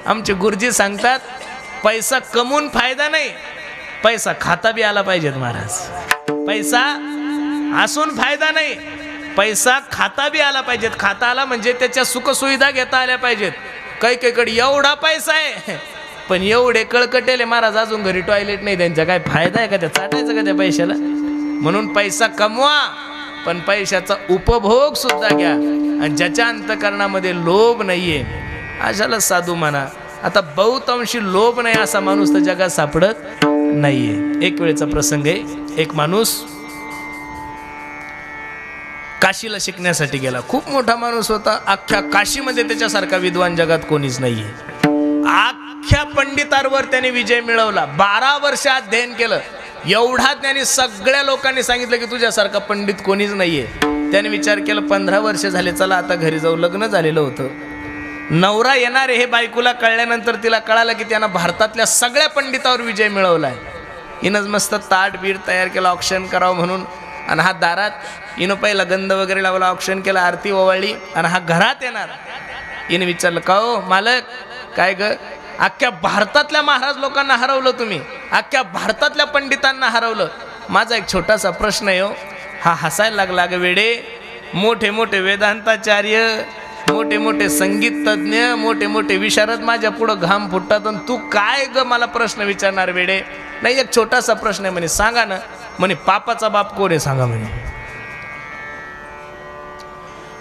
आमचे गुरुजी सांगतात पैसा कमवून फायदा नाही, पैसा खाता बी आला पाहिजेत महाराज. पैसा असून फायदा नाही, पैसा खाता बी आला पाहिजेत. खाता आला म्हणजे त्याच्या सुखसुविधा घेता आल्या पाहिजेत. काही एवढा पैसा आहे पण एवढे कळकटेले महाराज अजून घरी टॉयलेट नाही, त्यांचा काय फायदा आहे का? त्या चाटायचं का त्या पैशाला? म्हणून पैसा कमवा पण पैशाचा उपभोग सुद्धा घ्या. आणि ज्याच्या अंतःकरणामध्ये लोभ नाहीये अशाला साधू म्हणा. आता बहुतांशी लोभ नाही असा माणूस तर जगात सापडत नाहीये. एक वेळेचा प्रसंग आहे. एक माणूस काशीला शिकण्यासाठी गेला. खूप मोठा माणूस होता. अख्ख्या काशीमध्ये त्याच्यासारखा विद्वान जगात कोणीच नाहीये. अख्ख्या पंडितांवर त्याने विजय मिळवला. 12 वर्ष अध्ययन केलं. एवढा त्याने सगळ्या लोकांनी सांगितलं की तुझ्यासारखा पंडित कोणीच नाहीये. त्याने विचार केला 15 वर्ष झाले, चला आता घरी जाऊ. लग्न झालेलं होतं. नवरा येणार आहे हे बायकोला कळल्यानंतर तिला कळालं की त्यानं भारतातल्या सगळ्या पंडितावर विजय मिळवलाय. हिनंच मस्त ताट बीट तयार केला औक्षण करावं म्हणून. आणि हा दारात हिनं पहिला गंध वगैरे लावला, औक्षण केला, आरती ओवाळली. आणि हा घरात येणार. हिने विचारलं का हो मालक काय ग, अख्ख्या भारतातल्या महाराज लोकांना हरवलं तुम्ही, अख्ख्या भारतातल्या पंडितांना हरवलं. माझा एक छोटासा प्रश्न आहे हो. हा हसायला लागला. ग वेडे, मोठे मोठे वेदांताचार्य, मोठे मोठे संगीत तज्ञ, मोठे मोठे विशारद माझ्या पुढं घाम फुटतात आणि तू काय ग मला प्रश्न विचारणार वेडे? नाही एक छोटासा प्रश्न आहे म्हणे. सांगा ना. म्हणे पापाचा बाप कोण आहे सांगा म्हणे.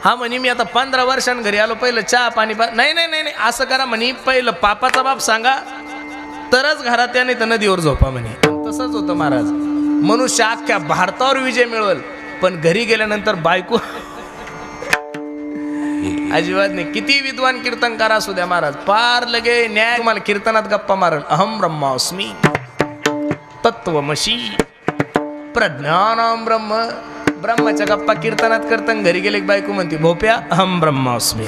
हा म्हणे मी आता 15 वर्षांनी घरी आलो, पहिलं चहा पाणी नाही नाही नाही असं करा म्हणे, पहिलं पापाचा बाप सांगा तरच घरात या, नाही तर नदीवर झोपा म्हणे. तसंच होतं महाराज. मनुष्य अख्ख्या भारतावर विजय मिळवल पण घरी गेल्यानंतर बायको अजिबात नाही. किती विद्वान कीर्तनकार असू द्या महाराज, पार लगे न्याय तुम्हाला कीर्तनात गप्पा मारल. अहम ब्रह्मास्मी तत्वमशी प्रज्ञानम ब्रह्म. ब्रह्माच्या गप्पा कीर्तनात करताना घरी गेले बायको म्हणते भोप्या अहम ब्रह्मास्मी.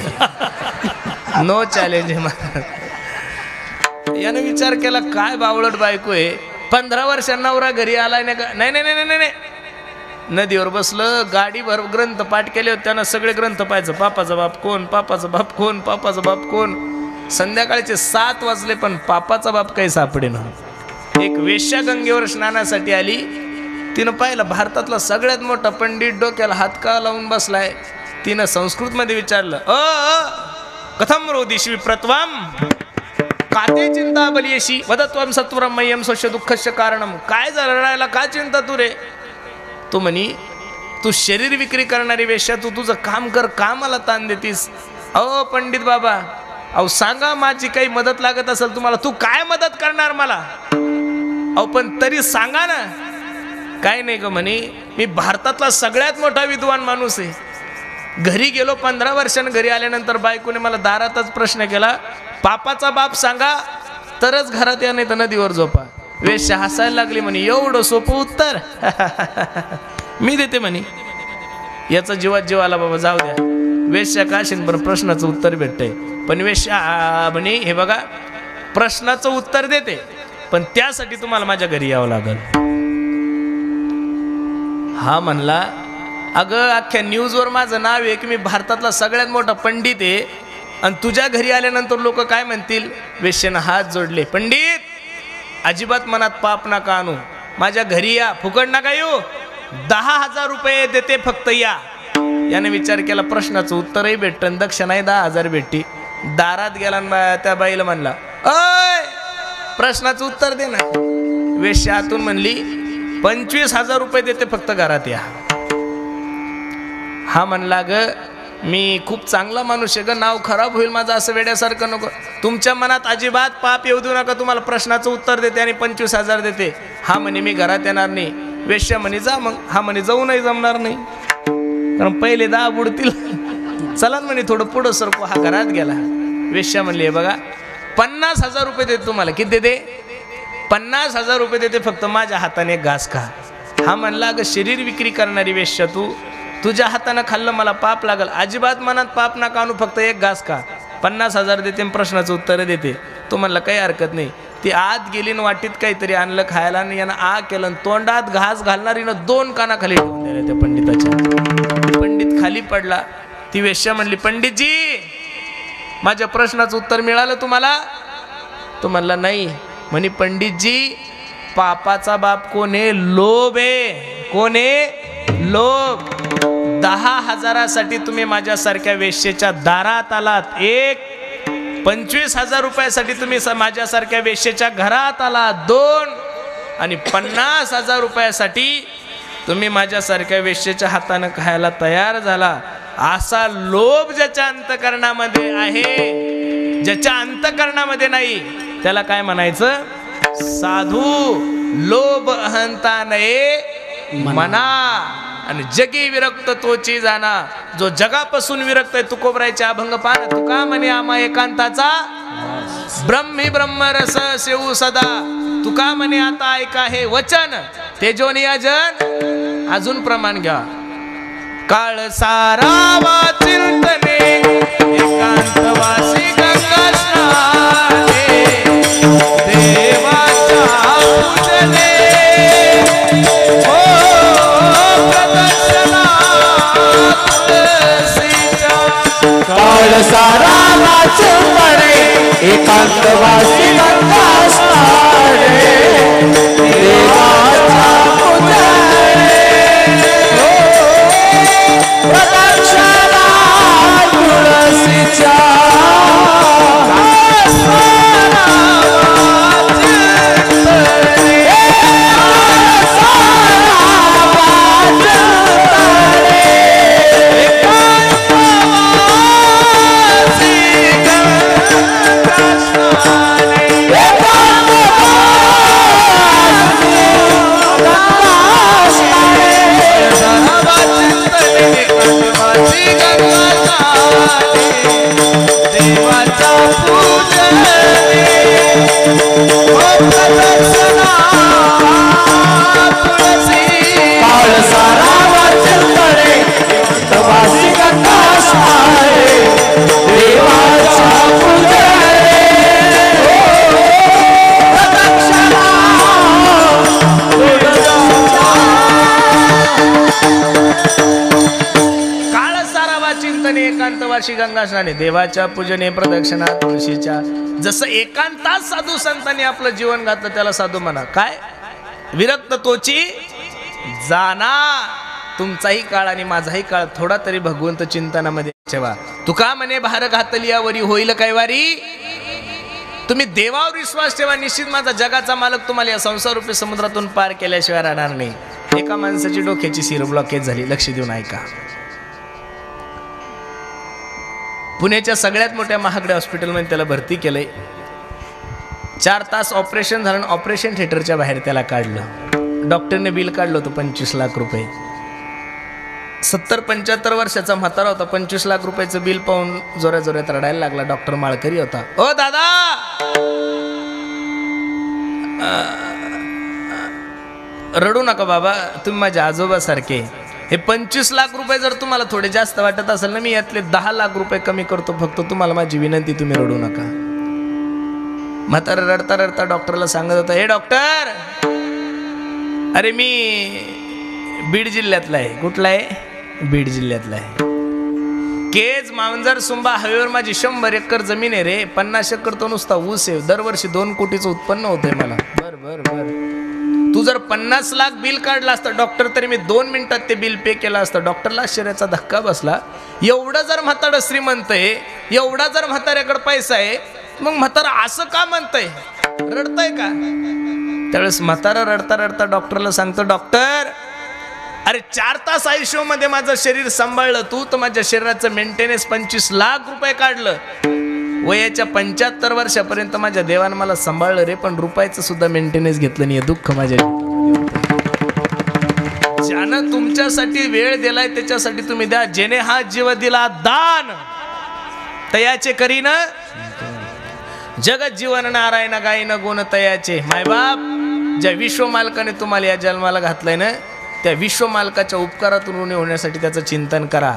नो चॅलेंज आहे महाराज. यानं विचार केला काय बावळट बायको आहे. 15 वर्षांना नवरा घरी आलाय नाही का? नाही नाही नाही नाही नाही. नदीवर बसलं, गाडीभर ग्रंथ पाठ केले होते त्यानं. सगळे ग्रंथ पाहायचं. पापाचा बाप कोण, पापाचा बाप कोण, पापाचा बाप कोण. संध्याकाळचे 7 वाजले पण पापाचा बाप काही सापडे ना. एक वेश्या गंगेवर स्नानासाठी आली. तिनं पाहिलं भारतातला सगळ्यात मोठा पंडित डोक्याला हात का लावून बसलाय. तिनं संस्कृतमध्ये विचारलं कथम रोदिशी विप्रत्वम काते चिंता बलियशी वदत्वम सत्वरम मय्यम स्वस्य दुःखस्य कारणम. काय रडायला का चिंता तू रे? तू म्हणी तू शरीर विक्री करणारी वेश्या, तू तुझं काम कर, कामाला ताण देतीस. अहो पंडित बाबा, अहो सांगा माझी काही मदत लागत असेल तुम्हाला. तू काय मदत करणार मला? अहो पण तरी सांगा ना. काय नाही ग म्हणे, मी भारतातला सगळ्यात मोठा विद्वान माणूस आहे. घरी गेलो 15 वर्षांनी. घरी आल्यानंतर बायकोने मला दारातच प्रश्न केला पापाचा बाप सांगा तरच घरात या, नाही तर नदीवर झोपा. वेश्या हसायला लागली म्हणे एवढं सोपं उत्तर मी देते म्हणे. याचा जीवात जीव आला बाबा, जाऊ द्या. वेश्या काशीन पण प्रश्नाचं उत्तर भेटतंय. पण वेश्या म्हणे हे बघा प्रश्नाचं उत्तर देते पण त्यासाठी तुम्हाला माझ्या घरी यावं लागल. हा म्हणला अगं अख्ख्या न्यूजवर माझं नाव आहे की मी भारतातला सगळ्यात मोठा पंडित आहे आणि तुझ्या घरी आल्यानंतर लोक काय म्हणतील? वेश्यानं हात जोडले. पंडित अजिबात मनात पाप नका आणू, माझ्या घरी या, फुकट नका येऊ, 10,000 रुपये देते फक्त या. याने विचार केला प्रश्नाचं उत्तरही भेटतं, दक्षिणाही 10,000 भेटती. दारात गेला त्या बाईला म्हणला अय प्रश्नाचं उत्तर दे ना. वेश्या आतून म्हणली 25,000 रुपये देते फक्त घरात या. हा म्हणला ग मी खूप चांगला माणूस आहे ग, नाव खराब होईल माझं, असं वेड्यासारखं नको. तुमच्या मनात अजिबात पाप येऊ देऊ नका, तुम्हाला प्रश्नाचं उत्तर देते आणि 25,000 देते. हा म्हणे मी घरात येणार नाही. वेश्या म्हणे जा मग. हा म्हणे जाऊ नाही जमणार नाही कारण पहिले 10 बुडतील. चला म्हणे थोडं पुढं सरको. हा घरात गेला. वेश्या म्हणली हे बघा 50,000 रुपये देते तुम्हाला. किती देते? 50,000 रुपये देते फक्त माझ्या हाताने एक घास खा. हा म्हणला अगं शरीर विक्री करणारी वेश्या तू, तुझ्या हातानं खाल्लं मला पाप लागल. अजिबात मनात पाप नका आणू, फक्त एक घास खा. 50,000 देते प्रश्नाचं उत्तर देते. तो म्हणला काही हरकत नाही. ती आत गेली न वाटीत काहीतरी आणलं खायला आणि यानं आ केलं. तोंडात घास घालणारीनं 2 कानाखाली ठेवून दिल्या त्या पंडिताच्या. पंडित खाली पडला. ती वेश्या म्हणली पंडितजी माझ्या प्रश्नाचं उत्तर मिळालं तुम्हाला? तो म्हणला नाही. म्हणे पंडितजी पापाचा बाप कोण आहे? लोभ आहे. कोण आहे? लोभ. 10,000साठी तुम्ही माझ्यासारख्या वेश्येच्या दारात आलात. 25,000 रुपयासाठी तुम्ही माझ्यासारख्या वेश्येच्या घरात आलात. 2 आणि 50,000 रुपयासाठी तुम्ही माझ्यासारख्या वेश्येच्या हातानं खायला तयार झाला. असा लोभ ज्याच्या अंतकरणामध्ये आहे, ज्याच्या अंतकरणामध्ये नाही, त्याला काय म्हणायचं? साधू. लोभ अहंता नये मना आणि जगी विरक्त तोची जाना. जो जगापासून विरक्त आहे तुकोबरायच्या अभंग पान. तुका म्हणे आम्हा एकांताचा ब्रह्मी ब्रह्मरस सेऊ सदा. तुका म्हणे आता ऐका हे वचन तेजोनियाजन. अजून प्रमाण घ्या. काळ सारावा चिंतने एकांतवासी गंगा स्नाने देवाच्या पूजने हो प्रदक्षिणा तुळशीच्या. काळ सारावा चिंतने एकांतवासी गंगा स्नाने देवाच्या पूजने प्रदक्षिणा तुळशीच्या. गंगा स्नाने देवाच्या पूजने प्रदक्षिणा तुळशीच्या. जसं एकांतात साधू संतांनी आपलं जीवन घातलं त्याला साधू म्हणा. काय? विरक्त तोची जाना. तुमचाही काळ आणि माझाही काळ थोडा तरी भगवंत चिंतनामध्ये ठेवा. तुका म्हणे भार घातली यावरी होईल काय वारी. तुम्ही देवावर विश्वास ठेवा. निश्चित माझा जगाचा मालक तुम्हाला या संसार रूपी समुद्रातून पार केल्याशिवाय राहणार नाही. एका माणसाची डोक्याची शिर ब्लॉकेज झाली. लक्ष देऊन ऐका. पुण्याच्या सगळ्यात मोठ्या महागड्या हॉस्पिटलमध्ये त्याला भरती केलंय. 4 तास ऑपरेशन झालं. ऑपरेशन थिएटरच्या बाहेर त्याला काढलं. डॉक्टरने बिल काढलं होतं 25 लाख रुपये. 70-75 वर्षाचा म्हातारा होता. 25 लाख रुपयाचं बिल पाहून जोऱ्या जोऱ्यात रडायला लागला. डॉक्टर माळकरी होता. ओ दादा, रडू नका बाबा, तुम्ही माझ्या आजोबा सारखे. हे 25 लाख रुपये जर तुम्हाला थोडे जास्त वाटत असेल ना, मी यातले 10 लाख रुपये कमी करतो. फक्त तुम्हाला माझी विनंती, तुम्ही रडू नका. म्हातारा रडता रडता डॉक्टरला सांगत होता, हे डॉक्टर, अरे मी बीड जिल्ह्यातला आहे. कुठला आहे? बीड जिल्ह्यातला आहे. केज मांजर सुंबा हवेवर माझी 100 एकर जमीन आहे रे. 50 एकर तो नुसता ऊस आहे. दरवर्षी 2 कोटीचं उत्पन्न होतंय मला. बर बर बर. तू जर 50 लाख बिल काढला असतं डॉक्टर, तरी मी 2 मिनिटात ते बिल पे केलं असतं. डॉक्टरला आश्चर्याचा धक्का बसला. एवढं जर म्हातारं श्रीमंत आहे, एवढा जर म्हाताऱ्याकडे पैसा आहे, मग म्हातारा असं का म्हणतंय? रडतंय का? त्यावेळेस म्हातारा रडता रडता डॉक्टरला सांगतो, डॉक्टर, अरे 4 तास आयसीयू मध्ये माझं शरीर सांभाळलं तू, तर माझ्या शरीराचं मेंटेनन्स 25 लाख रुपये काढलं. वयाच्या 75 वर्षापर्यंत माझ्या देवानं मला सांभाळलं रे, पण रुपयाचं सुद्धा मेंटेनन्स घेतलं नाही. दुःख माझ्या. ज्यानं तुमच्यासाठी वेळ दिलाय त्याच्यासाठी तुम्ही द्या. जेने हा जीव दिला दान, तयाचे करीन जगत जीवन नारायण गायन गुण तयाचे. मायबाप, ज्या विश्व मालकाने तुम्हाला या जन्माला घातलंय ना, त्या विश्व मालकाच्या उपकारातून ऋणी होण्यासाठी त्याचं चिंतन करा.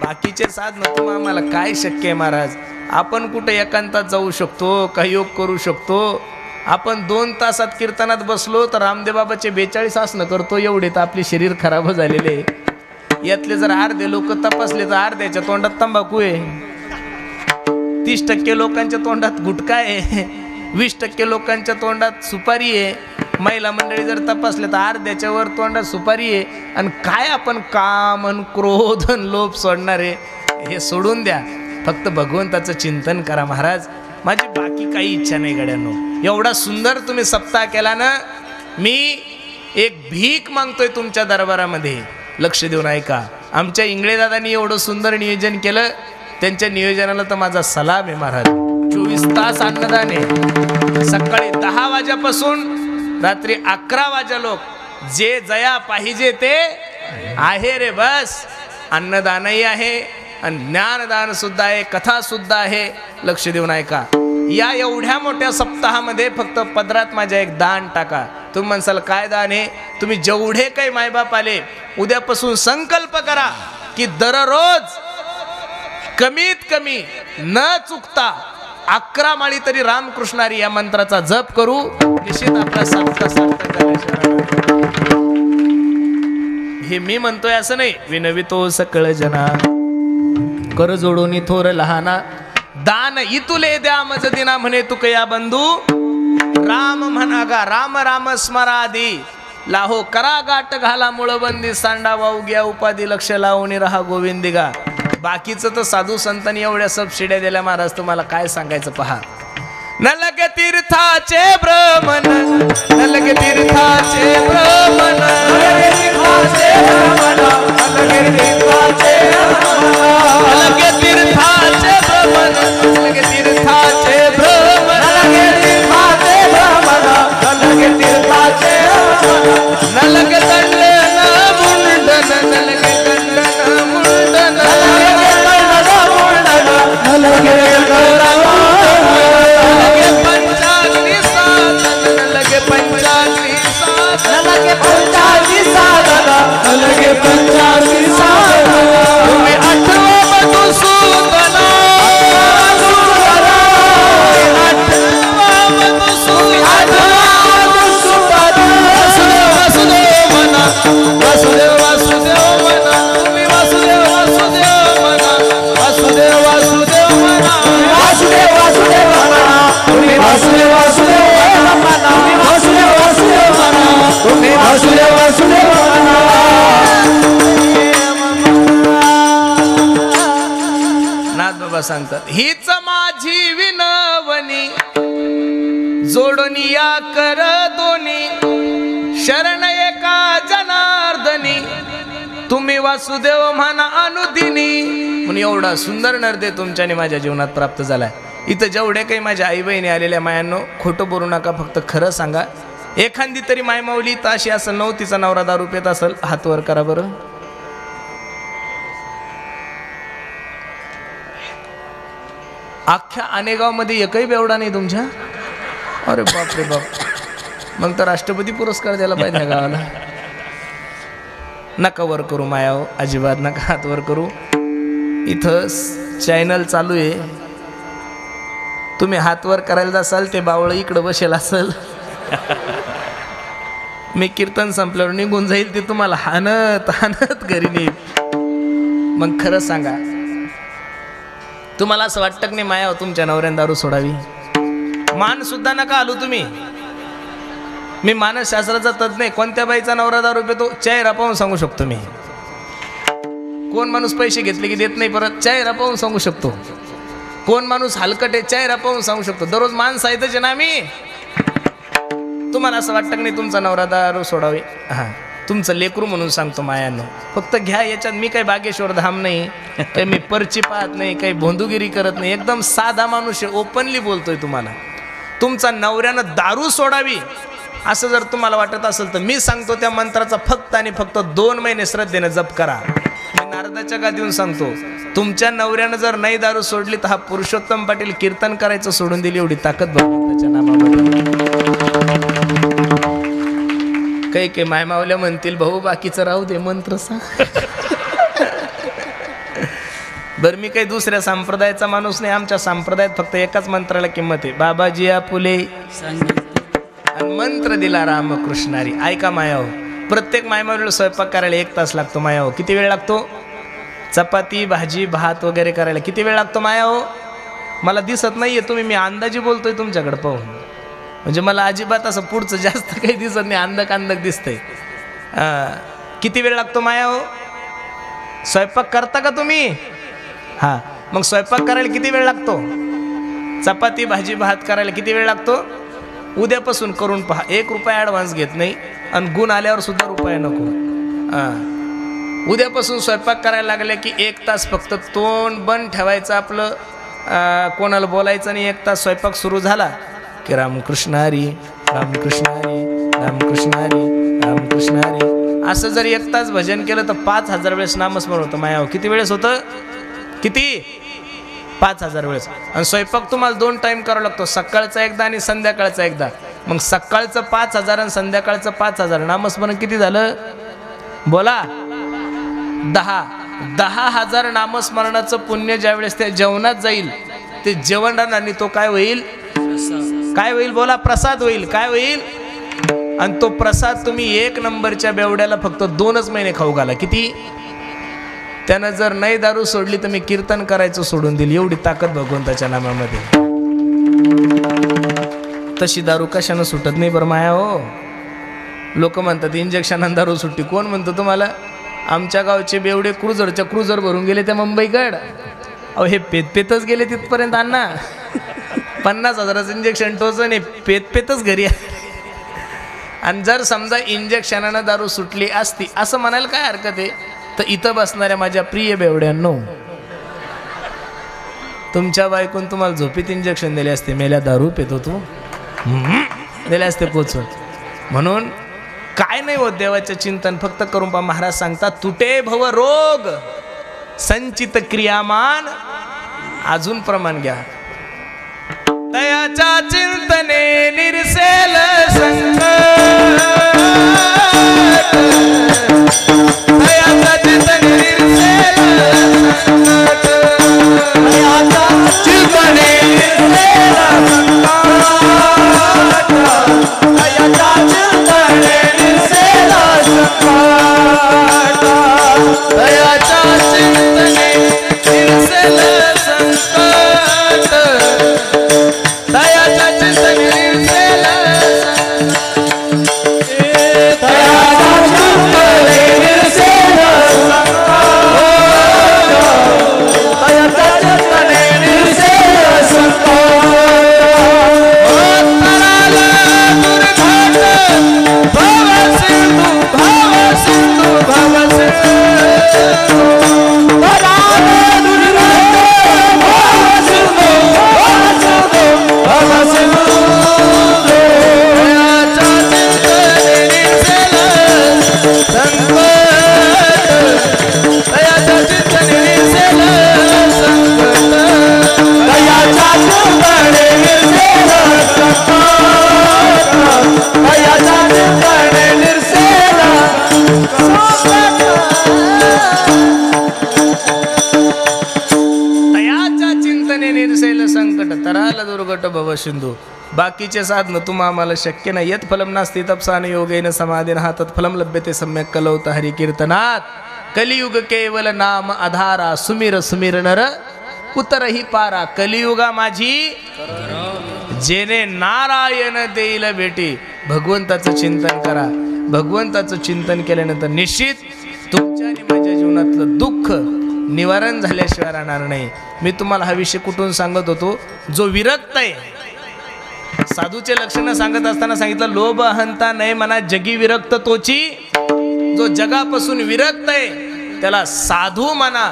बाकीचे साधन तुम्हाला आम्हाला काय शक्य आहे महाराज? आपण कुठे एकांतात जाऊ शकतो, काही योग करू शकतो. आपण 2 तासात कीर्तनात बसलो तर रामदेव बाबाचे 42 आसनं करतो. एवढे तर आपले शरीर खराब झालेले. यातले जर अर्धे लोक तपासले तर अर्ध्याच्या तोंडात तंबाखू आहे, 30% लोकांच्या तोंडात गुटखा आहे, 20% लोकांच्या तोंडात सुपारी आहे. महिला मंडळी जर तपासले तर अर्ध्याच्या वर तोंडात सुपारी आहे. आणि काय आपण काम आणि क्रोध आणि लोभ सोडणार आहे? हे सोडून द्या, फक्त भगवंताचं चिंतन करा. महाराज माझी बाकी काही इच्छा नाही गड्यांनो. एवढा सुंदर तुम्ही सप्ताह केला ना, मी एक भीक मागतोय तुमच्या दरबारामध्ये. लक्ष देऊन ऐका. आमच्या इंगळे दादांनी एवढं सुंदर नियोजन केलं, त्यांच्या नियोजनाला तर माझा सलाम आहे महाराज. 24 तास अन्नदान आहे. सकाळी 10 वाजेपासून रात्री 11 वाजे लोक जे जया पाहिजे ते आहे रे. बस अन्नदानही आहे आणि ज्ञानदान सुद्धा आहे, कथा सुद्धा आहे. लक्ष देऊन ऐका. या एवढ्या मोठ्या सप्ताहामध्ये फक्त पदरात माझ्या एक दान टाका. तुम्ही म्हणसाल काय दान आहे? तुम्ही जेवढे काही मायबाप आले, उद्यापासून संकल्प करा की दररोज कमीत कमी न चुकता 11 माळी तरी रामकृष्णारी या मंत्राचा जप करू. निश्चित आपला सप्ताह सार्थक झाल्याशिवाय. हे मी म्हणतोय असं नाही. विनवितो सकळ जना कर जोडून थोर लहाना, दान इतुले द्या मज दिना म्हणे तुकया बंधू. राम म्हणा गा राम राम स्मरादी, लाहो करा गाठ घाला मुळबंदी, सांडा वाहू घ्या उपाधी, लक्ष लावून राहा गोविंदी गा. बाकीचं तर साधू संतांनी एवढ्या सबसिड्या दिल्या महाराज. तुम्हाला काय सांगायचं पहा. नलगे तीर्थाचे भ्रमण, नलगे तीर्थाचे भ्रमण, नलगे तीर्थाचे भ्रमण, नलगे तीर्थाचे भ्रमण, नलगे तीर्थाचे भ्रमण, नलगे तीर्थाचे भ्रमण, नलगे तीर्थाचे भ्रमण, नलगे तीर्थाचे भ्रमण, नलगे दंडन मुंडन, नलगे दंडन मुंडन, नलगे दंडन मुंडन, नलगे लगे पंचाग्नी साधना, तुम्ही आठवा मधुसूदना, वासुदेव म्हणा, वासुदेव वासुदेव म्हणा, तुम्ही वासुदेव वासुदेव म्हणा, वासुदेव वासुदेव म्हणा, वासुदेव वासुदेव म्हणा, तुम्ही वासुदेव वासुदेव म्हणा, वासुदेव वासुदेव म्हणा, तुम्ही वासुदेव वासुदेव म्हणा. सांगतात हीच माझी विनवणी, जोडणी या कर दोन्ही, शरण एका जनार्दनी, तुम्ही वासुदेव म्हणा अनुदिनी. म्हणून एवढा सुंदर नरदे तुमच्याने माझ्या जीवनात प्राप्त झालाय. इथं जेवढे काही माझ्या आई बहिणी आलेल्या मायांनो, खोटं बोलू नका, फक्त खरं सांगा. एखादी तरी माय माऊली तर अशी असेल नऊ, तिचा नवरा दारू पित असेल, हात वर करा बरं. अख्ख्या आनेगाव मध्ये एकही बेवडा नाही तुमच्या? अरे बाप रे बाप, मग तर राष्ट्रपती पुरस्कार द्यायला पाहिजे ह्या गावाला. नका वर करू मायाव, अजिबात नका हात वर करू. इथं चॅनल चालू आहे, तुम्ही हात वर करायला जासाल ते बावळ इकडं बसेल असेल. मी कीर्तन संपल्यावर निघून जाईल, ते तुम्हाला हानत हानत घरी नेईल. मग खरं सांगा, तुम्हाला असं वाटतं की नाही माया तुमच्या नवऱ्यानं दारू सोडावी? मान सुद्धा नका आलो तुम्ही. मी मानसशास्त्राचा तज्ञ नाही. कोणत्या बाईचा नवरा दारू पितो चेहरा पाहून सांगू शकतो मी. कोण माणूस पैसे घेतले की देत नाही परत, चेहरा पाहून सांगू शकतो. कोण माणूस हलकट आहे चेहरा पाहून सांगू शकतो. दररोज माणसं आहेतच ना मी. तुम्हाला असं वाटतं की नाही तुमचा नवरा दारू सोडावी? हां, तुमचं लेकरू म्हणून सांगतो मायानं. फक्त घ्या याच्यात. मी काही बागेश्वर धाम नाही, काही मी पर्ची पाहत नाही, काही भोंदूगिरी करत नाही. एकदम साधा माणूस आहे, ओपनली बोलतोय तुम्हाला. तुमचा नवऱ्यानं दारू सोडावी असं जर तुम्हाला वाटत असेल तर मी सांगतो त्या मंत्राचा फक्त आणि फक्त 2 महिने श्रद्धेनं जप करा. मी नारदाच्या गादीहून सांगतो, तुमच्या नवऱ्यानं जर नाही दारू सोडली तर हा पुरुषोत्तम पाटील कीर्तन करायचं सोडून दिली, एवढी ताकद भगवंताच्या नामामध्ये. काही काही मायमावल्या म्हणतील भाऊ बाकीचं राहू दे, मंत्र सांग. बरं, मी काही दुसऱ्या संप्रदायाचा माणूस नाही. आमच्या संप्रदायात फक्त एकाच मंत्राला किंमत आहे, बाबाजी आपुले. आणि मंत्र दिला रामकृष्णारी. ऐका मायाव, प्रत्येक मायमावलीला स्वयंपाक करायला 1 तास लागतो मायाव. किती वेळ लागतो? चपाती भाजी भात वगैरे करायला किती वेळ लागतो मायाव? मला दिसत नाहीये तुम्ही, मी अंदाजी बोलतोय तुमच्याकडे पाहून. म्हणजे मला अजिबात असं पुढचं जास्त काही दिसत नाही, अंधक अंधक दिसतंय. किती वेळ लागतो माया हो? स्वयंपाक करता का तुम्ही? हां, मग स्वयंपाक करायला किती वेळ लागतो? चपाती भाजी भात करायला किती वेळ लागतो? उद्यापासून करून पहा. 1 रुपया ॲडव्हान्स घेत नाही आणि गुण आल्यावर सुद्धा रुपया नको. उद्यापासून स्वयंपाक करायला लागले की 1 तास फक्त तोंड बंद ठेवायचं आपलं, कोणाला बोलायचं नाही. 1 तास स्वयंपाक सुरू झाला की रामकृष्ण हरी, रामकृष्ण हरी, रामकृष्ण हरी, रामकृष्ण हरी. असं जर 1 तास भजन केलं तर 5000 वेळेस नामस्मरण होतं. मायाव किती वेळेस होतं? किती? 5000 वेळेस. आणि स्वयंपाक तुम्हाला 2 टाईम करावा लागतो, सकाळचा एकदा आणि संध्याकाळचा एकदा. मग सकाळचं 5000 आणि संध्याकाळचं 5000. नामस्मरण किती झालं? बोला. 10,000 नामस्मरणाचं पुण्य ज्यावेळेस त्या जेवणात जाईल, ते जेवण आणि तो काय होईल? काय होईल? बोला. प्रसाद होईल. काय होईल? आणि तो प्रसाद तुम्ही 1 नंबरच्या बेवड्याला फक्त 2च महिने खाऊ घाला. किती? त्यानं जर नाही दारू सोडली तर मी कीर्तन करायचं सोडून दिली. एवढी ताकद भगवंताच्या नामामध्ये. तशी दारू कशानं सुटत नाही बरं माया हो? लोक म्हणतात इंजेक्शनानं दारू सुट्टी. कोण म्हणतो तुम्हाला? आमच्या गावचे बेवडे क्रुझर भरून गेले त्या मुंबईकड. अहो हे पेतच गेले तिथपर्यंत. अण्णा 50,000चं इंजेक्शन टोचून पेतच घरी. आणि जर समजा इंजेक्शनानं दारू सुटली असती असं म्हणायला काय हरकत आहे? तर इथं बसणाऱ्या माझ्या प्रिय बेवड्यांनो, तुमच्या बायकोन तुम्हाला झोपीत इंजेक्शन दिले असते. मेल्या दारू पेतो तू दिले असते पोचून. म्हणून काय नाही होत देवाचं चिंतन फक्त करून पहा. महाराज सांगतात तुटे भव रोग संचित क्रियामान. अजून प्रमाण घ्या. तयाच्या चिंतने निरसेल संकट. तयाच्या चिंतने निरसेल संकट. तयाच्या चिंतने निरसेल संकट. तयाच्या चिंतने निरसेल संकट. तयाच्या चिंतने निरसेल संकट. दयाच्या चिंतने निरसेल संकट. दयाच्या चिंतने निरसेल संकट. दयाच्या चिंतने निरसेल संकट. तराला दुर्घट भव सिंधू भव सिंधू भव सिंधू. सिंधू. बाकीचे साधन तुम्हा आम्हाला शक्य नाही. यत फलम नास्ति तपसान योगेन समाधीन तत्फलम लभ्यते सम्यक कलौत हरि कीर्तनात. कलियुग केवल नाम आधारा. सुमिर सुमिर नर उतरही पारा. कलियुगा माझी जेने नारायण देईल भेटी. भगवंताचं चिंतन करा. भगवंताचं चिंतन केल्यानंतर निश्चित तुमच्या आणि माझ्या जीवनातलं दुःख निवारण झाल्याशिवाय राहणार नाही. मी तुम्हाला हा विषय कुठून सांगत होतो? जो विरक्त आहे, साधूचे लक्षण सांगत असताना सांगितलं लोभ अहंता नाही म्हणा जगी विरक्त तोची. जो जगापासून विरक्त आहे त्याला साधू म्हणा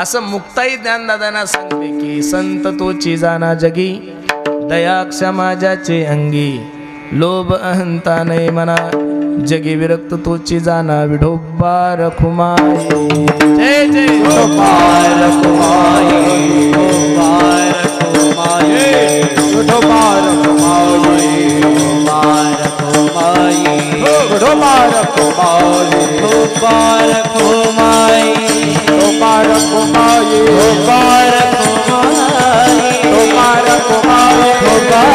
असं मुक्ताई ज्ञानदादांना सांगते की संत तोची जाना जगी. दया क्षमा ज्याचे अंगी. लोभ अहंता नाही म्हणा जगी विरक्त तोची जाना. विठोबा रखुमाई. जय जय विठोबा रखुमाई. विठोबा रखुमाई. विठोबा रखुमाई. विठोबा रखुमाई. विठोबा रखुमाई. विठोबा रखुमाई. विठोबा रखुमाई. विठोबा रखुमाई. विठोबा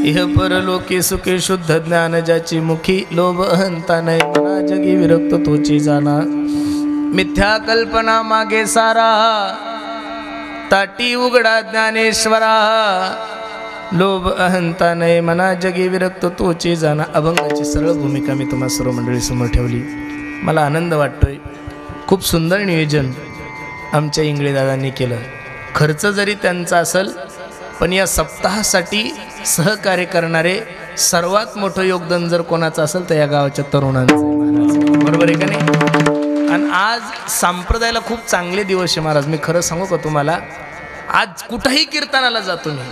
इह परलोके सुखे शुद्ध ज्ञान ज्याची मुखी लोभ अहंता नाही मना जगी विरक्त तोची जाणा मिथ्या कल्पना मागे सारा ताटी उघडा ज्ञानेश्वरा लोभ अहंता नाही मना जगी विरक्त तोची जाणा अभंगाची सरळ भूमिका मी तुम्हा सर्व मंडळी समोर ठेवली. मला आनंद वाटतोय. खूप सुंदर नियोजन आमच्या इंगळे दादांनी केलं. खर्च जरी त्यांचा असेल पण या सप्ताहासाठी सहकार्य करणारे सर्वात मोठं योगदान जर कोणाचं असेल तर या गावाच्या तरुणांचं आहे महाराज. बरोबर आहे का नाही? आणि आज संप्रदायाला खूप चांगले दिवस आहे महाराज. मी खरं सांगू का तुम्हाला, आज कुठंही कीर्तनाला जातो मी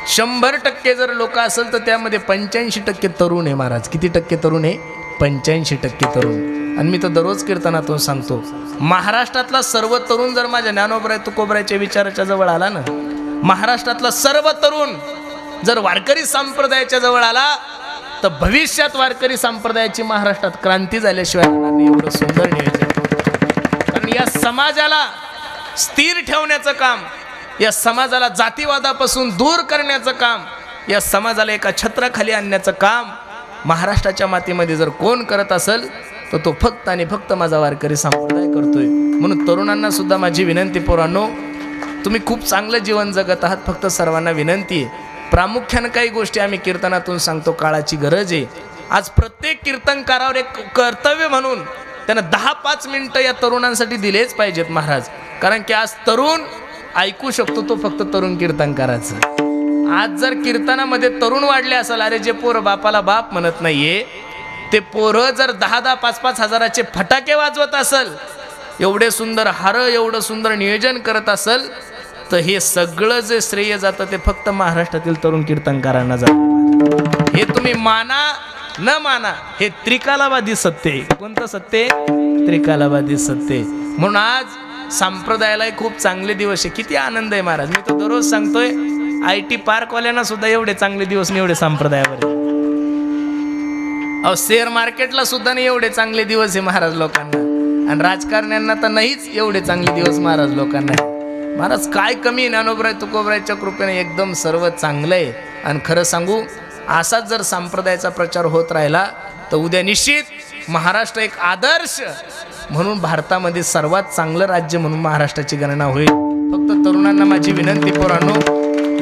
100% जर लोक असेल तर त्यामध्ये 85% तरुण आहे महाराज. किती टक्के तरुण आहे? 85% तरुण. आणि मी तर दररोज कीर्तनातून सांगतो, महाराष्ट्रातला सर्व तरुण जर माझ्या ज्ञानोबराय तुकोबरायच्या विचाराच्या जवळ आला ना, महाराष्ट्रातला सर्व तरुण जर वारकरी संप्रदायाच्या जवळ आला तर भविष्यात वारकरी संप्रदायाची महाराष्ट्रात क्रांती झाल्याशिवाय होणार नाही. एवढं सुंदर नियोजन. कारण या समाजाला स्थिर ठेवण्याचं काम, या समाजाला जातीवादापासून दूर करण्याचं काम, या समाजाला एका छत्राखाली आणण्याचं काम महाराष्ट्राच्या मातीमध्ये जर कोण करत असेल तर तो फक्त आणि फक्त माझा वारकरी संप्रदाय करतोय. म्हणून तरुणांना सुद्धा माझी विनंती, पोरांनो, तुम्ही खूप चांगलं जीवन जगत आहात. फक्त सर्वांना विनंती आहे, प्रामुख्यानं काही गोष्टी आम्ही कीर्तनातून सांगतो, काळाची गरज आहे. आज प्रत्येक कीर्तनकारावर एक कर्तव्य म्हणून त्यांना 10-5 मिनिटं या तरुणांसाठी दिलेच पाहिजेत महाराज. कारण की आज तरुण ऐकू शकतो तो फक्त तरुण कीर्तनकाराचं. आज जर कीर्तनामध्ये तरुण वाढले असेल, अरे जे पोरं बापाला बाप म्हणत नाहीये ते पोरं जर 10-10, 5-5 हजाराचे फटाके वाजवत असेल, एवढे सुंदर हार, एवढं सुंदर नियोजन करत असेल, तर हे सगळं जे श्रेय जातं ते फक्त महाराष्ट्रातील तरुण कीर्तनकारांना जातं. हे तुम्ही माना न माना, हे त्रिकालावादी सत्य आहे. कोणतं सत्य? त्रिकालावादी सत्य. म्हणून आज संप्रदायालाही खूप चांगले दिवस आहे. किती आनंद आहे महाराज. मी तो दररोज सांगतोय, IT पार्कवाल्यांना सुद्धा एवढे चांगले दिवस नाही एवढे संप्रदायावर. अहो, शेअर मार्केटला सुद्धा नाही एवढे चांगले दिवस आहे महाराज लोकांना. आणि राजकारण्यांना तर नाहीच एवढे चांगले दिवस महाराज लोकांना. महाराज काय कमी, ज्ञानोबराय तुकोबरायच्या कृपेने एकदम सर्व चांगलं आहे. आणि खरं सांगू, असाच जर संप्रदायाचा प्रचार होत राहिला तर उद्या निश्चित महाराष्ट्र एक आदर्श म्हणून भारतामध्ये सर्वात चांगलं राज्य म्हणून महाराष्ट्राची गणना होईल. फक्त तरुणांना माझी विनंती, पोरांनो,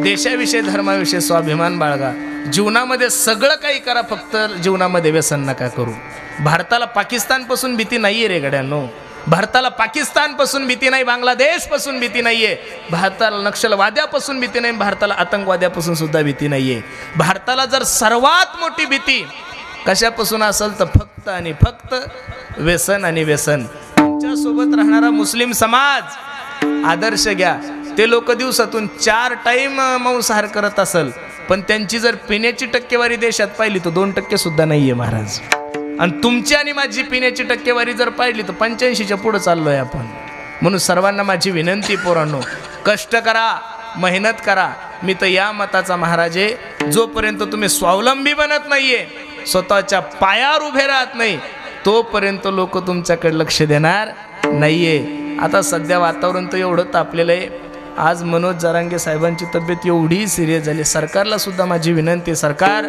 देशाविषयी धर्माविषयी स्वाभिमान बाळगा. जीवनामध्ये सगळं काही करा, फक्त जीवनामध्ये व्यसन नका करू. भारताला पाकिस्तानपासून भीती नाही आहे रे गड्यांनो. भारताला पाकिस्तानपासून भीती नाही, बांगलादेशपासून भीती नाही आहे, भारताला नक्षलवाद्यापासून भीती नाही, भारताला आतंकवाद्यापासून सुद्धा भीती नाही आहे. भारताला जर सर्वात मोठी भीती कशापासून असेल तर फक्त आणि फक्त व्यसन आणि व्यसन. तुमच्यासोबत राहणारा मुस्लिम समाज आदर्श घ्या. ते लोक दिवसातून 4 टाईम मांसाहार करत असेल, पण त्यांची जर पिण्याची टक्केवारी देशात पाहिली तर 2% सुद्धा नाही आहे महाराज. आणि तुमची आणि माझी पिण्याची टक्केवारी जर पाहिली तर 85च्या पुढं चाललोय आपण. म्हणून सर्वांना माझी विनंती, पोरांनो, कष्ट करा, मेहनत करा. मी तर या मताचा महाराज आहे, जोपर्यंत तुम्ही स्वावलंबी बनत नाहीये, स्वतःच्या पायावर उभे राहत नाही, तोपर्यंत लोक तुमच्याकडे लक्ष देणार नाहीये. आता सध्या वातावरण तर एवढं तापलेलं आहे. आज मनोज जरांगे साहेबांची तब्येत एवढी सिरियस झाली. सरकारला सुद्धा माझी विनंती, सरकार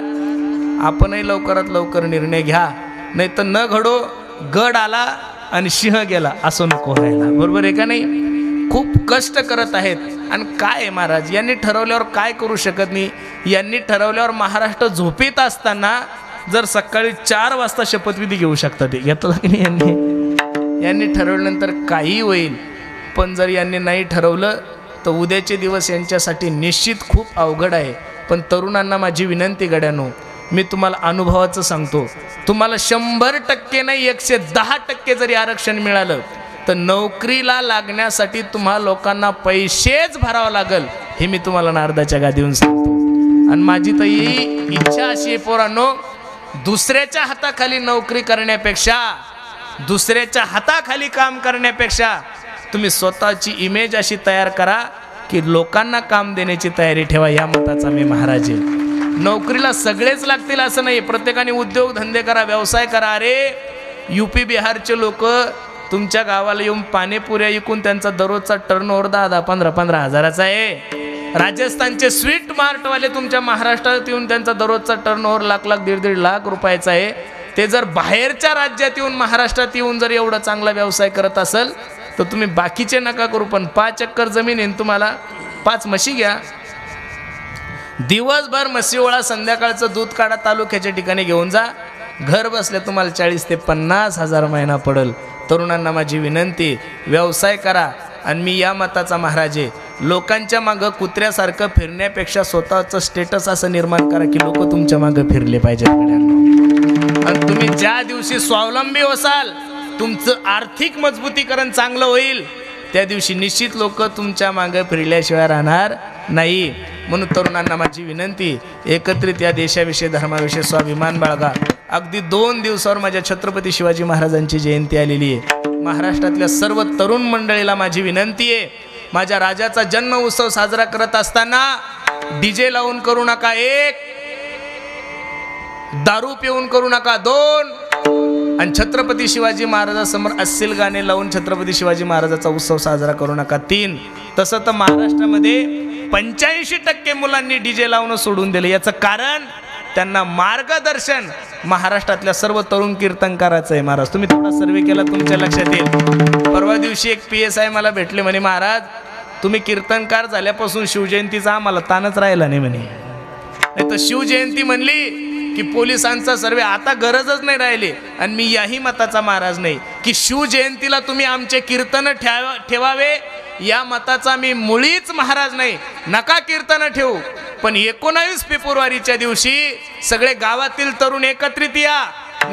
आपणही लवकरात लवकर निर्णय घ्या, नाही तर न घडो गड आला आणि सिंह गेला असं नको व्हायला. बरोबर आहे का नाही? खूप कष्ट करत आहेत. आणि काय आहे महाराज, यांनी ठरवल्यावर काय करू शकत नाही. यांनी ठरवल्यावर महाराष्ट्र झोपेत असताना जर सकाळी 4 वाजता शपथविधी घेऊ शकतात. घेतला की नाही? यांनी ठरवल्यानंतर काही होईल. पण जर यांनी नाही ठरवलं तर उद्याचे दिवस यांच्यासाठी निश्चित खूप अवघड आहे. पण तरुणांना माझी विनंती गड्यानो, मी तुम्हाला अनुभवाचं सांगतो, तुम्हाला 100% नाही 110% जरी आरक्षण मिळालं तर नोकरीला लागण्यासाठी तुम्हाला लोकांना पैसेच भरावं लागेल, हे मी तुम्हाला नारदाच्या गादीवरून सांगतो. आणि माझी तर ही इच्छा अशी आहे पोरांनो, दुसऱ्याच्या हाताखाली नोकरी करण्यापेक्षा, दुसऱ्याच्या हाताखाली काम करण्यापेक्षा तुम्ही स्वतःची इमेज अशी तयार करा की लोकांना काम देण्याची तयारी ठेवा. या मताचा मी महाराज आहे. नोकरीला सगळेच लागतील असं नाही. प्रत्येकाने उद्योग धंदे करा, व्यवसाय करा. अरे UP बिहारचे लोक तुमच्या गावाला येऊन पाणीपुऱ्या विकून त्यांचा दररोजचा टर्नओव्हर 10-15 हजाराचा आहे. राजस्थानचे स्वीट मार्टवाले तुमच्या महाराष्ट्रात येऊन त्यांचा दररोजचा टर्नओव्हर लाख लाख 1.5 लाख रुपयाचा आहे, ते जर बाहेरच्या राज्यात येऊन महाराष्ट्रात येऊन जर एवढा चांगला व्यवसाय करत असेल तर तुम्ही बाकीचे नका करू, पण 5 एकर जमीन आहे तुम्हाला, 5 म्हशी घ्या, दिवसभर म्हशी ओळा, संध्याकाळचं दूध काढा, तालुक्याच्या ठिकाणी घेऊन जा, घर बसल्या तुम्हाला 40 ते 50 हजार महिना पडेल. तरुणांना माझी विनंती, व्यवसाय करा. आणि मी या मताचा महाराज आहे, लोकांच्या मागं कुत्र्यासारखं फिरण्यापेक्षा स्वतःचं स्टेटस असं निर्माण करा की लोक तुमच्या मागं फिरले पाहिजेत. आणि तुम्ही ज्या दिवशी स्वावलंबी होसाल, तुमचं आर्थिक मजबूतीकरण चांगलं होईल, त्या दिवशी निश्चित लोक तुमच्या मागं फिरल्याशिवाय राहणार नाही. म्हणून तरुणांना माझी विनंती, एकत्रित या देशाविषयी धर्माविषयी स्वाभिमान बाळगा. अगदी 2 दिवसावर माझ्या छत्रपती शिवाजी महाराजांची जयंती आलेली आहे. महाराष्ट्रातल्या सर्व तरुण मंडळीला माझी विनंती आहे, माझ्या राजाचा जन्म उत्सव साजरा करत असताना डीजे लावून करू नका 1, दारू पिऊन करू नका 2, आणि छत्रपती शिवाजी महाराजांसमोर अस्सील गाणे लावून छत्रपती शिवाजी महाराजाचा उत्सव साजरा करू नका 3. तसं तर महाराष्ट्रामध्ये 85% मुलांनी डीजे लावणं सोडून दिलं. याचं कारण त्यांना मार्गदर्शन महाराष्ट्रातल्या सर्व तरुण कीर्तनकाराचं आहे. महाराज तुम्ही थोडा सर्वे केला तुमच्या लक्षात येईल. परवा दिवशी एक PSI मला भेटले, म्हणे महाराज तुम्ही कीर्तनकार झाल्यापासून शिवजयंतीचा आम्हाला ताणच राहिला नाही म्हणे. नाही तर शिवजयंती म्हणली की पोलिसांचा सर्वे आता गरजच नाही राहिली. आणि मी याही मताचा महाराज नाही की शिवजयंतीला तुम्ही आमचे कीर्तन ठेवावे, या मताचा मी मुळीच महाराज नाही. नका कीर्तन ठेवू, पण 19 फेब्रुवारीच्या दिवशी सगळे गावातील तरुण एकत्रित या,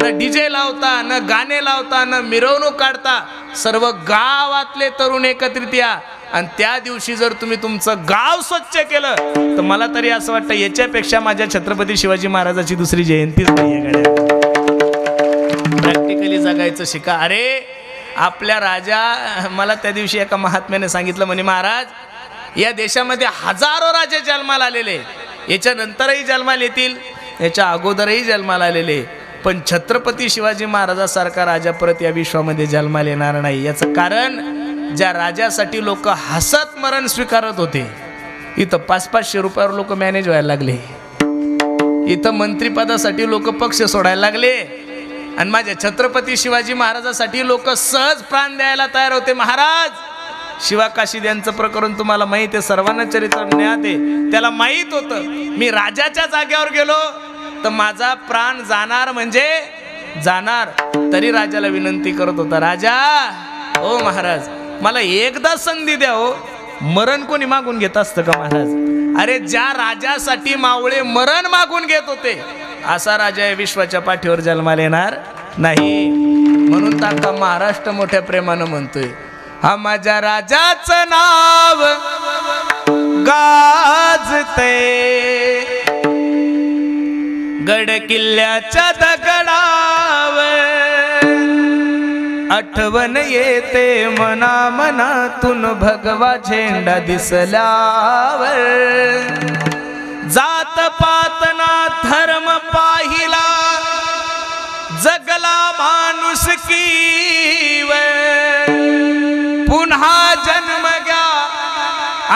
न डीजे लावता, न गाणे लावता, न मिरवणूक काढता, सर्व गावातले तरुण एकत्रित या. आणि त्या दिवशी जर तुम्ही तुमचं गाव स्वच्छ केलं तर मला तरी असं वाटतं याच्यापेक्षा माझ्या छत्रपती शिवाजी महाराजाची दुसरी जयंतीच नाही. प्रॅक्टिकली जगायचं शिका. अरे आपल्या राजा, मला त्या दिवशी एका महात्म्याने सांगितलं, म्हणे महाराज या देशामध्ये हजारो राजे जन्माला आलेले, याच्या नंतरही जन्माला येतील, याच्या अगोदरही जन्माला आलेले, पण छत्रपती शिवाजी महाराजासारखा राजा परत या विश्वामध्ये जन्माला येणार नाही. याचं कारण, ज्या राजासाठी लोक हसत मरण स्वीकारत होते, इथं 500-500 रुपयावर लोक मॅनेज व्हायला लागले. इथं मंत्रिपदासाठी लोक पक्ष सोडायला लागले. आणि माझ्या छत्रपती शिवाजी महाराजासाठी लोक सहज प्राण द्यायला तयार होते. महाराज शिवा काशीद यांचं प्रकरण तुम्हाला माहित आहे, सर्वांना चरित्र ज्ञात आहे. त्याला माहित होतं मी राजाच्या जागेवर गेलो तर माझा प्राण जाणार म्हणजे जाणार, तरी राजाला विनंती करत होता, राजा ओ महाराज मला एकदा संधी द्या हो. मरण कोणी मागून घेत असतं का महाराज? अरे ज्या राजासाठी मावळे मरण मागून घेत होते, असा राजा या विश्वाच्या पाठीवर जन्माला येणार नाही. म्हणून ताका महाराष्ट्र मोठ्या प्रेमानं म्हणतोय, हा माझ्या राजाचं नाव गाजते, गड किल्ल्याच्या दगडावर आठवण येते मना मनातून भगवा झेंडा दिसल्यावर. जात पातना धर्म पाहिला जगला माणुसकीवर, पुन्हा जन्म घ्या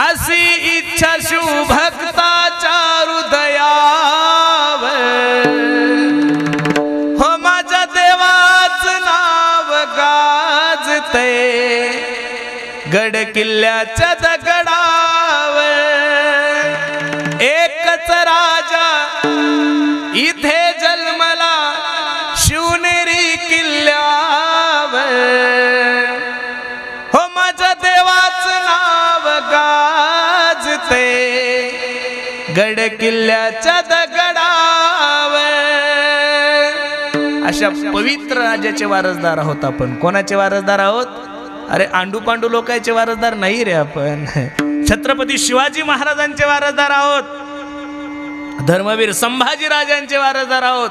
अशी इच्छा शिवभक्ताच्या हृदयावर. हो माझ्या देवाचं नाव गाजते, गड किल्ल्याच्या दगडावर. एकच राजा इथे जन्मला शिवनेरी किल्ल्यावर. हो माझ्या देवाचं नाव गाजते, गड किल्ल्याच्या दगडावर. अशा पवित्र राजाचे वारसदार आहोत आपण. कोणाचे वारसदार आहोत? अरे आंडू पांडू लोकांचे वारसदार नाही रे आपण, छत्रपती शिवाजी महाराजांचे वारसदार आहोत. धर्मवीर संभाजी राजांचे वारसदार आहोत.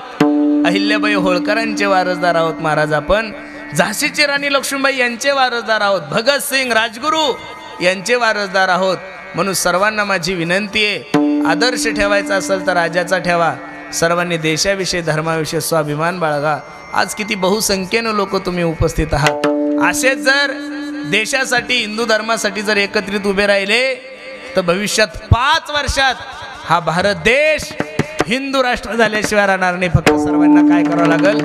अहिल्याबाई होळकरांचे वारसदार आहोत महाराज आपण. झाशीची राणी लक्ष्मीबाई यांचे वारसदार आहोत. भगतसिंग राजगुरू यांचे वारसदार आहोत. म्हणून सर्वांना माझी विनंती आहे, आदर्श ठेवायचा असेल तर राजाचा ठेवा. सर्वांनी देशाविषयी धर्माविषयी स्वाभिमान बाळगा. आज किती बहुसंख्येनं लोक तुम्ही उपस्थित आहात. असेच जर देशासाठी हिंदू धर्मासाठी जर एकत्रित उभे राहिले तर भविष्यात 5 वर्षात हा भारत देश हिंदू राष्ट्र झाल्याशिवाय राहणार नाही. फक्त सर्वांना काय करावं लागेल,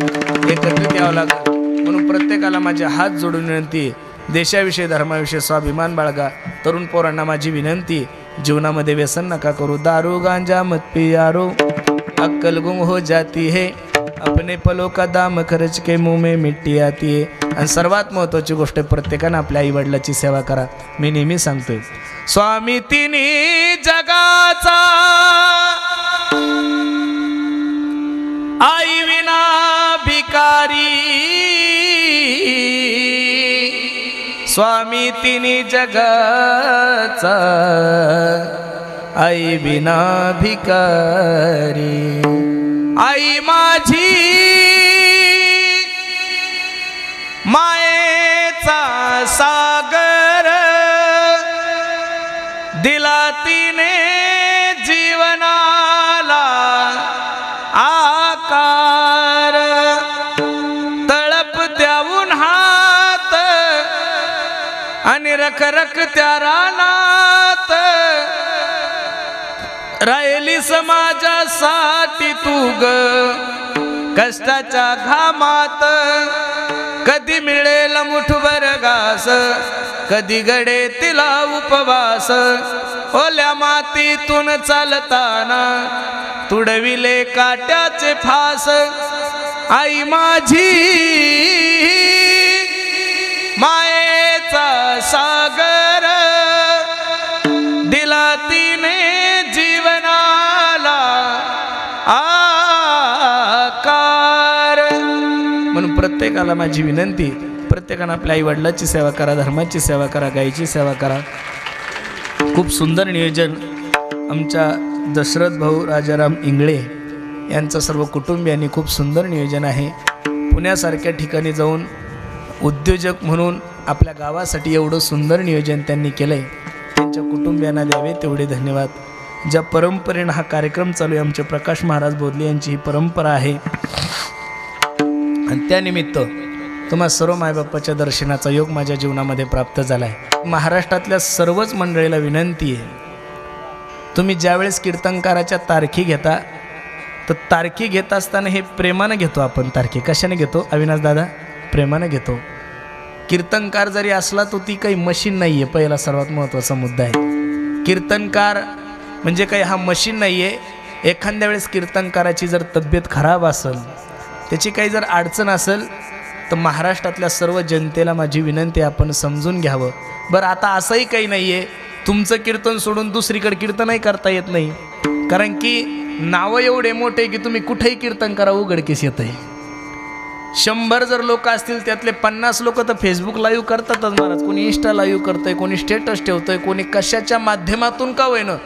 एकत्रित यावं लागेल. म्हणून प्रत्येकाला माझे हात जोडून विनंती, देशाविषयी धर्माविषयी स्वाभिमान बाळगा. तरुण पोरांना माझी विनंती, जीवनामध्ये व्यसन नका करू. दारू गांजा मत पियारो, अक्कल गुम हो जाती है, अपने पलों का दाम खर्च के मुंह में मिट्टी आती है. आणि सर्वात महत्त्वाची गोष्ट, प्रत्येकानं आपल्या आईवडिलाची सेवा करा. मी नेहमी सांगतोय, स्वामी तिन्ही जगाचा आई विना भिकारी, स्वामी तिन्ही जगाचा आई विना भिकारी. आई माझी मायेचा सागर, दिला तिने जीवनाला आकार. तळप त्याहून हात आणि रखरख त्या रानात, राहिली समाजासाठी तू ग कष्टाच्या घामात. कधी मिळेल मुठभर घास, कधी घडे तिला उपवास. ओल्या मातीतून चालताना तुडविले काट्याचे फास. आई माझी मायेचा सागर, दिला तिने जीवनाला आकार. म्हणून प्रत्येकाला माझी विनंती, प्रत्येकानं आपल्या आईवडिलाची सेवा करा, धर्माची सेवा करा, गायीची सेवा करा. खूप सुंदर नियोजन आमच्या दशरथ भाऊ राजाराम इंगळे यांचं सर्व कुटुंबियांनी खूप सुंदर नियोजन आहे. पुण्यासारख्या ठिकाणी जाऊन उद्योजक म्हणून आपल्या गावासाठी एवढं सुंदर नियोजन त्यांनी केलं आहे. त्यांच्या कुटुंबियांना द्यावे तेवढे धन्यवाद. ज्या परंपरेनं हा कार्यक्रम चालू आहे, आमचे प्रकाश महाराज बोधले यांची ही परंपरा आहे. आणि त्यानिमित्त तुम्हा सर्व मायबापाच्या दर्शनाचा योग माझ्या जीवनामध्ये प्राप्त झाला आहे. महाराष्ट्रातल्या सर्वच मंडळीला विनंती आहे, तुम्ही ज्यावेळेस कीर्तनकाराच्या तारखी घेता, तर तारखी घेत असताना हे प्रेमानं घेतो आपण. तारखी कशाने घेतो अविनाश दादा? प्रेमानं घेतो. कीर्तनकार जरी असला तो ती काही मशीन नाही आहे. पहिला सर्वात महत्त्वाचा मुद्दा आहे, कीर्तनकार म्हणजे काही हा मशीन नाही आहे. एखाद्या वेळेस कीर्तनकाराची जर तब्येत खराब असेल, त्याची काही जर अडचण असेल, तर महाराष्ट्रातल्या सर्व जनतेला माझी विनंती, आपण समजून घ्यावं. बरं, आता असंही काही नाही आहे तुमचं कीर्तन सोडून दुसरीकडे कीर्तनही करता येत नाही, कारण की नावं एवढे मोठे की तुम्ही कुठेही कीर्तन करा उघडकीस येत आहे. 100 जर लोक असतील त्यातले 50 लोक तर फेसबुक लाईव्ह करतातच महाराज. कोणी इंस्टा लाईव्ह करतंय, कोणी स्टेटस ठेवतंय, कोणी कशाच्या माध्यमातून का होईना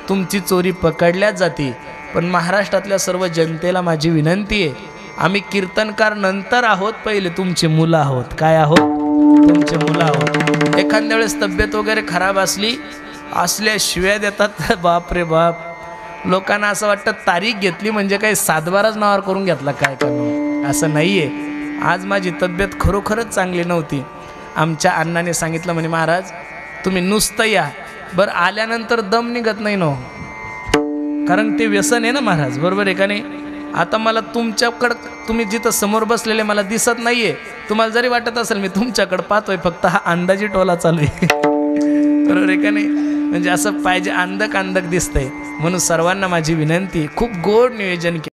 तुमची चोरी पकडल्याच जाते. पण महाराष्ट्रातल्या सर्व जनतेला माझी विनंती आहे, आम्ही कीर्तनकार नंतर आहोत, पहिले तुमचे मुलं आहोत. काय आहोत? तुमचे मुलं आहोत. एखाद्या वेळेस तब्येत वगैरे खराब असल्या शिव्या देतात, बाप रे बाप. लोकांना असं वाटतं तारीख घेतली म्हणजे काही सातबाराच नावावर करून घेतला काय करणं. असं नाही आहे. आज माझी तब्येत खरोखरच चांगली नव्हती. आमच्या अण्णाने सांगितलं, म्हणे महाराज तुम्ही नुसतं या, बरं आल्यानंतर दम निघत नाही ना, कारण ते व्यसन आहे ना महाराज, बरोबर आहे का नाही? आता मला तुमच्याकडं, तुम्ही जिथं समोर बसलेले मला दिसत नाही आहे. तुम्हाला जरी वाटत असेल मी तुमच्याकडं पाहतोय, फक्त हा अंदाजी टोला चालू आहे, बरोबर आहे का नाही? म्हणजे असं पाहिजे, अंधक अंधक दिसतंय. म्हणून सर्वांना माझी विनंती, खूप गोड नियोजन